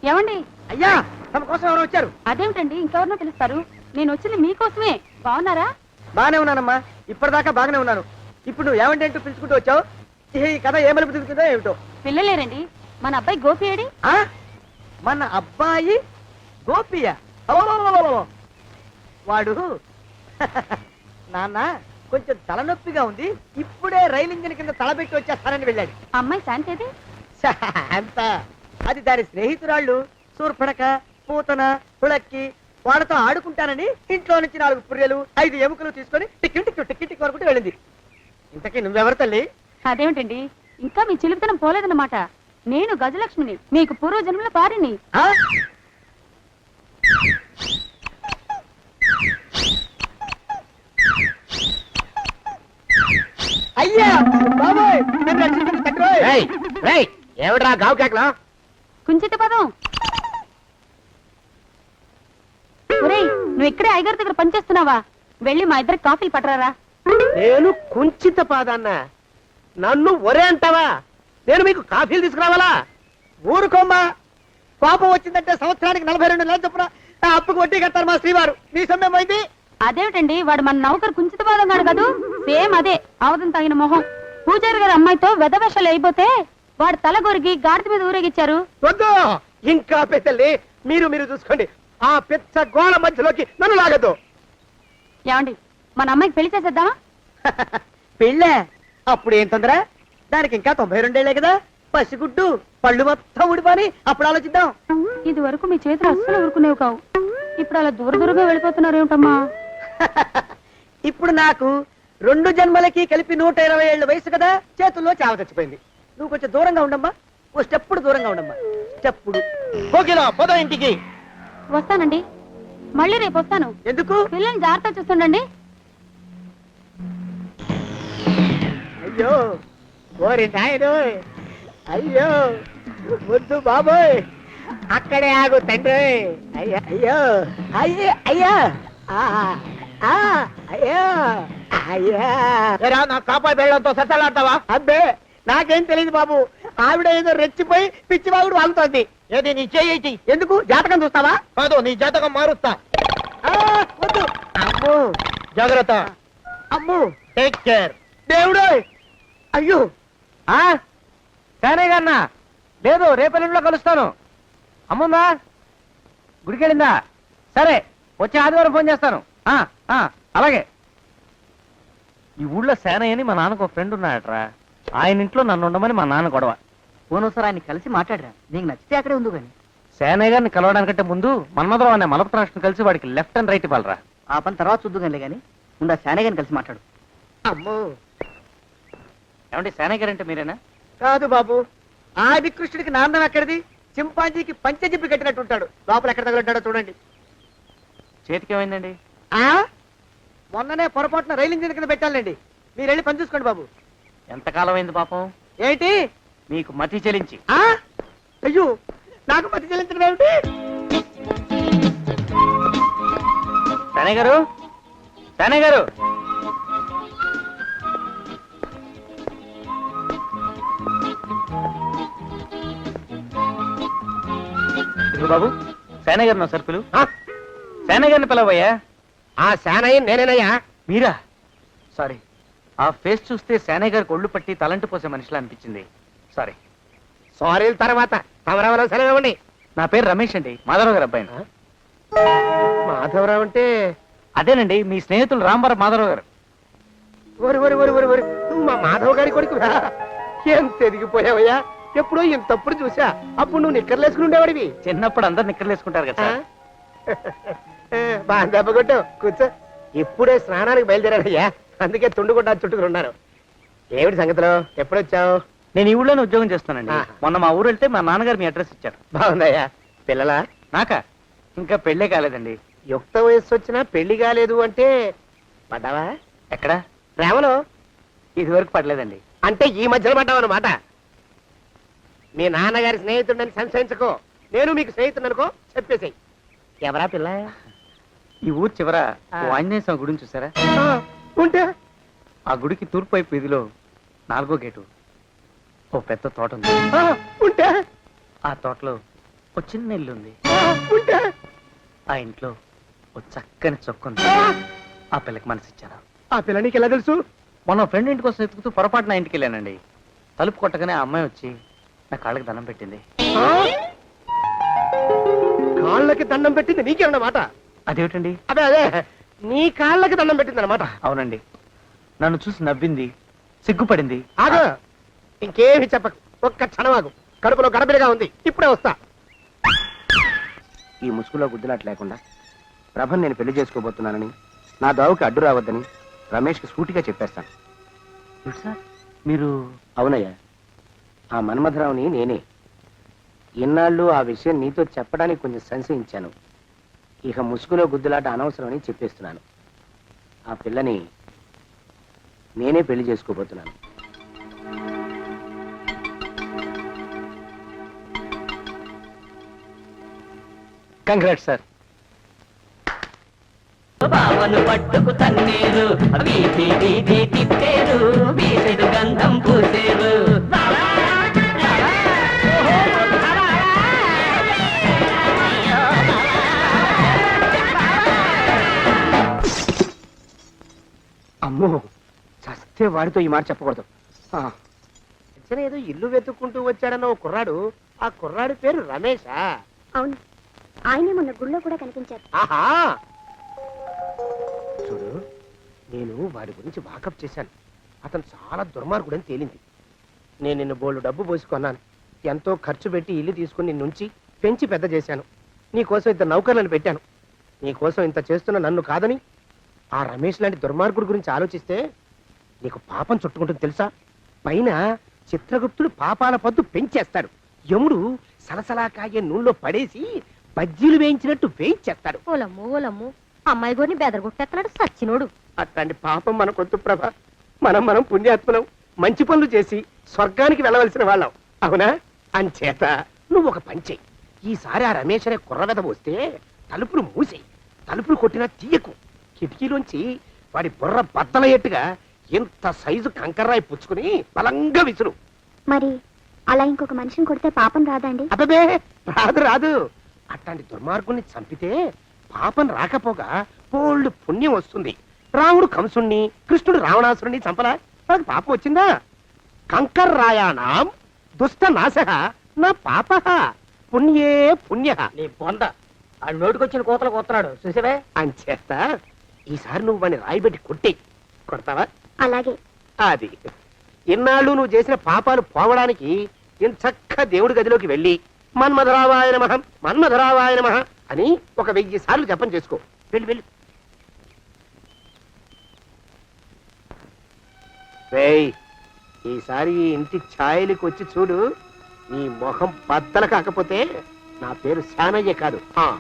ఏమండి? అయ్యా, తమ కోసం ఎవరు వచ్చారు? అదేమిటండి ఇంకెవరినో పిలుస్తారు? నేను వచ్చింది మీకోసమే. బాగున్నారా? బాగానే ఉన్నానమ్మా, ఇప్పటిదాకా బాగానే ఉన్నాను. ఇప్పుడు నువ్వు ఏమంటే అంటూ పిలుచుకుంటూ వచ్చావు? ఈ కథ ఏమలుపు తిరుగుతుందో ఏమిటో. పిల్లలేరండి. మన అబ్బాయి గోపి ఏడి? మన అబ్బాయి గోపియా? వాడు నాన్న కొంచెం తలనొప్పిగా ఉంది, ఇప్పుడే రైలు ఇంజిన్ కింద తలబెట్టి వచ్చేస్తానని వెళ్ళాడు. అమ్మాయి శాంతి ఏది? అంత అది దాని స్నేహితురాళ్ళు సూర్పడక, పూతన, తుళక్కి వాళ్ళతో ఆడుకుంటానని ఇంట్లో నుంచి 4 పుర్రెలు 5 ఎముకలు తీసుకొని టిక్కి టిక్కి టిక్కి టిక్కి వరకు వెళ్ళింది. ఇంతకీ నువ్వెవరు తల్లి? అదేమిటండి ఇంకా మీ చిలుపుతనం పోలేదన్నమాట. నేను గజలక్ష్మిని, మీకు పూర్వజన్మల పారిని. అయ్యా బాబోయ్, ఏమిట్రా గావు కేకలా? కుంచిత పదం. ఒరేయ్, నువ్వు ఇక్కడే అయ్యగారి దగ్గర పనిచేస్తున్నావా? వెళ్ళి మా ఇద్దరికి కాఫీలు పట్టరారా? నేను కుంచిత పాదాన్న, నన్ను ఒరే అంటావా? నేను మీకు కాఫీలు తీసుకురావాలా? ఊరుకోమ్మా, కోపం వచ్చిందంటే సంవత్సరానికి 42 నెలలు చొప్పున అప్పుకు వడ్డీ కట్టారు మా శ్రీవారు. నీ సొమ్మేం పోయింది? అదేమిటండి, వాడు మన నౌకరు కుంచిత పాదం కాడు కదూ? సేమ్ అదే, అవధం తగిన మొహం. పూజారి గారి అమ్మాయితో వెధవేషాలు అయిపోతే వాడు తల గొరిగి గాడిద మీద ఊరేగిచ్చారు. వద్దు, ఇంకా పెద్దల్ని మీరు చూసుకోండి. ఆ పెద్ద గోళ మధ్యలోకి నన్ను లాగద్దు. ఏమండి, మన అమ్మాయికి పెళ్లి చేసేద్దామా? పెళ్ళే? అప్పుడు ఏం తొందర? దానికి ఇంకా 92 కదా. పసిగుడ్డు పళ్ళు మొత్తం ఊడిపోని అప్పుడు ఆలోచిద్దాం. ఇది వరకు మీ చేతులు అస్సలు ఊరుకునేవి కావు. ఇప్పుడు అలా దూరంగా వెళ్ళిపోతున్నారు ఏమిటమ్మా? ఇప్పుడు నాకు 2 జన్మలకి కలిపి 120 ఏళ్ల వయసు కదా, చేతుల్లో చావ చచ్చిపోయింది. నువ్వు కొంచెం దూరంగా ఉండమ్మా, ఓ స్టెప్పుడు దూరంగా ఉండమ్మా. స్టెప్పుడు పోదా ఇంటికి. వస్తానండి, మళ్ళీ రేపు వస్తాను. ఎందుకు? పిల్లల్ని జాగ్రత్త చూస్తుండండి. అయ్యో ఓరి నాయను, అయ్యో వద్దు బాబోయ్, అక్కడే ఆగు తండ్రి. అయ్యా అయ్యో అయ్యో అయ్యా అయ్యో అయ్యా. నా కాపాయి బెళ్ళంతో సత్తలాడతావా? అబ్బే, నాకేం తెలియదు బాబు. ఆవిడ ఏదో రెచ్చిపోయి పిచ్చివాగుడు వాగుతోంది. ఏది నీ చేయి? ఎందుకు? జాతకం చూస్తావా? కాదు, నీ జాతకం మారుస్తా. వద్దు. అమ్మో, జాగ్రత్త. అమ్మో, టేక్ కేర్. దేవుడు. అయ్యో, సరే కన్నా లేదు, రేపెల్లుండిలో కలుస్తాను. అమ్ముందా? గుడికెళ్ళిందా? సరే, వచ్చే ఆదివారం ఫోన్ చేస్తాను. అలాగే. ఈ ఊళ్ళో సేనయ్యని మా నాన్నకు ఒక ఫ్రెండ్ ఉన్నాడట్రా. ఆయన ఇంట్లో నన్ను ఉండమని మా నాన్న గొడవ. పోనోసారి ఆయన కలిసి మాట్లాడరా, నీకు నచ్చితే అక్కడే ఉంది. కానీ సేనయ్య గారిని కలవడానికంటే ముందు మన్మధరావు అనే మలపు రాష్ట్రం కలిసి వాడికి లెఫ్ట్ అండ్ రైట్ ఇవ్వాలరా. ఆ పని తర్వాత చూద్దుగానే కానీ ముందు ఆ శానయ్య గారిని కలిసి మాట్లాడు. అమ్మో, ఏమంటే సేనయ్య గారు అంటే మీరేనా? కాదు బాబు, ఆది కృష్ణుడికి నాందం ఎక్కడిది? చింపాంజీకి పంచజిప్పి కట్టినట్టు ఉంటాడు. లోపల ఎక్కడ తగులుంటాడో చూడండి. చేతికి ఏమైందండి? మొన్ననే పొరపాటున రైలు ఇంజిన్ కింద పెట్టాలండి. మీరు వెళ్ళి పని చూసుకోండి బాబు. ఎంతకాలం అయింది పాపం? ఏంటి మీకు మతి చెలించి? అయ్యో, నాకు మతి చెల్లించడం ఏమిటి? సేనయ్య గారు, సేనయ్య గారు. బాబు, సేనయ్య గారు నా సరుకులు. సేనయ్య గారిని పిలవయ్యా. ఆ సేనయ్య నేనేనయ్యా. మీరా? సారీ, ఆ ఫేస్ చూస్తే సేనయ్య గారికి ఒళ్ళు పట్టి తలంటి పోసే మనిషిలా అనిపించింది. సారీ. సారీల తర్వాత తమరావరావు సెలవుండి. నా పేరు రమేష్ అండి, మాధవరావు గారు అబ్బాయిని. మాధవరావు అంటే అదేనండి, మీ స్నేహితులు రాంబారావు మాధవరావు గారు. నువ్వు మా మాధవ్ గారి కొడుకు ఎంత ఎదిగిపోయావయ్యా. ఎప్పుడో ఇంతప్పుడు చూసా, అప్పుడు నువ్వు నిక్కర్లేసుకుని ఉండేవాడివి. చిన్నప్పుడు అందరు నిక్కర్లేసుకుంటారు కదా. బాగా దెబ్బకొట్టు, కూర్చో. ఇప్పుడే స్నానానికి బయలుదేరాడయ్యా, అందుకే తుండుకుంటా చుట్టుకున్నాను. ఏమిటి సంగతిలో? ఎప్పుడొచ్చావు? నేను ఈ ఊళ్ళోనే ఉద్యోగం చేస్తానండి. మొన్న మా ఊరు వెళ్తే మా నాన్నగారు మీ అడ్రస్ ఇచ్చారు. బాగుందయ్యా. పిల్లలా? నాకా ఇంకా పెళ్ళే కాలేదండి. యుక్త వయస్సు వచ్చినా పెళ్లి కాలేదు అంటే పడ్డావా? ఎక్కడ? ప్రేమలో? ఇది వరకు పడలేదండి. అంటే ఈ మధ్యలో పడ్డావు అన్నమాట. మీ నాన్నగారి స్నేహితుడని సంశయించుకో. నేను మీకు స్నేహితుడనుకో, చెప్పేసాయి. ఎవరా పిల్ల? ఈ ఊరు చివర ఆంజనేయ స్వామి గుడిని చూసారా? ఉంటే ఆ గుడికి తూర్పు వైపు వీధిలో 4వ గేటు ఓ పెద్ద తోట ఉంది. ఉంటే ఆ తోటలో ఒక చిన్న ఇల్లు ఉంది. ఉంటే ఆ ఇంట్లో ఒక చక్కని చొక్కుంది. ఆ పిల్లకి మనసిచ్చాను. ఆ పిల్ల నీకు ఎలా తెలుసు? మొన్న ఫ్రెండ్ ఇంటి కోసం ఎత్తుకుతూ పొరపాటున ఇంటికి వెళ్ళానండి. తలుపు కొట్టగానే ఆ అమ్మాయి వచ్చి నా కాళ్ళకి దండం పెట్టింది. ఆ? కాళ్ళకి దండం పెట్టింది నీకేనమాట? అదేమిటండి? అదే అదే నీ కాళ్ళకి దండం పెట్టింది అనమాట. అవునండి. నన్ను చూసి నవ్వింది, సిగ్గుపడింది. ఆగు, ఇంకేమి చెప్పకు, ఒక్క క్షణం ఆగు. కడుపులో గడబిడగా ఉంది, ఇప్పుడే వస్తా. ఈ ముసుగులో గుద్దులాట లేకుండా ప్రభను నేను పెళ్లి చేసుకోబోతున్నానని, నా దావుకి అడ్డు రావద్దని రమేష్కి సూటిగా చెప్పేస్తాను. ఏమిటి సార్ మీరు? అవునయ్యా, ఆ మన్మథరావుని నేనే. ఇన్నాళ్ళు ఆ విషయం నీతో చెప్పడానికి కొంచెం సంశయించాను. ఇక ముసుగులో గుద్దులాట అనవసరమని చెప్పేస్తున్నాను. ఆ పిల్లని నేనే పెళ్లి చేసుకోబోతున్నాను. Congrats sir. బావను పట్టుకు తన్నేరు వీధి వీధి తిప్పేరు వీధుడు గంధం పూసేరు అమ్మో, చస్తే వాడితో ఈ మాట చెప్పకూడదు. ఏదో ఇల్లు వెతుక్కుంటూ వచ్చాడన్న ఓ కుర్రాడు, ఆ కుర్రాడి పేరు రమేషా? అవును, ఆయనే మొన్న గుళ్ళో కూడా కనిపించారు. ఆహా, చూడు, నేను వాడి గురించి వాకప్ చేశాను. అతను చాలా దుర్మార్గుడని తేలింది. నేను నిన్ను బోళ్ళు డబ్బు పోసుకున్నాను. ఎంతో ఖర్చు పెట్టి ఇల్లు తీసుకుని నిన్నుంచి పెంచి పెద్ద చేశాను. నీకోసం ఇంత నౌకర్లను పెట్టాను. నీకోసం ఇంత చేస్తున్న నన్ను కాదని ఆ రమేష్ లాంటి దుర్మార్గుడి గురించి ఆలోచిస్తే నీకు పాపం చుట్టుకుంటుంది తెలుసా? పైన చిత్రగుప్తుడు పాపాల పద్దు పెంచేస్తాడు. యముడు సలసలా కాగే నూనెలో పడేసి బజ్జీలు వేయించినట్టు వేయించేస్తాడు. ఓలమ్ము ఓలమ్ము, అమ్మాయి గోరిని బెదరగొట్టేస్తున్నాడు సచ్చినోడు. అట్లాంటి పాపం మనకొద్దు ప్రభ. మనం పుణ్యాత్మలం, మంచి పనులు చేసి స్వర్గానికి వెళ్ళవలసిన వాళ్ళం, అవునా? అంచేత నువ్వు ఒక పని చెయ్యి. ఈసారి ఆ రమేష్ అనే కుర్రవెద వస్తే తలుపులు మూసేయి. తలుపులు కొట్టినా తీయకు. కిటికీలోంచి వాడి బుర్ర బద్దలయ్యేట్టుగా ఇంత సైజు కంకర్రాయి పుచ్చుకుని బలంగా విసురు. మరి అలా ఇంకొక మనిషిని కొడితే పాపం రాదండి? అబ్బే, రాదు. అట్లాంటి దుర్మార్గుల్ని చంపితే పాపం రాకపోగా పోళ్ళు పుణ్యం వస్తుంది. రాముడు కంసుణ్ణి, కృష్ణుడు రావణాసురుణ్ణి చంపలా, నాకు పాపం వచ్చిందా? కంకర్రాయాణం దుష్ట నాశ నా పాప పుణ్యే పుణ్య. నీ బొంద ఆ నోటికొచ్చిన కోతలు కొత్తనాడు చూసావే. అంచేత ఈసారి నువ్వు వాడిని రాయిబెట్టి కొడతావా? అలాగే. అది ఇన్నాళ్ళు నువ్వు చేసిన పాపాలు పోవడానికి ఇంచక్క దేవుడి గదిలోకి వెళ్ళి మన్మధరావాయ నమః మన్మధరావాయ నమః అని ఒక 1000 సార్లు జపం చేసుకో. వెళ్ళి రేయ్, ఈసారి ఈ ఇంటి ఛాయలకు వచ్చి చూడు. నీ మొహం బద్దలు కాకపోతే నా పేరు శానయ్య కాదు.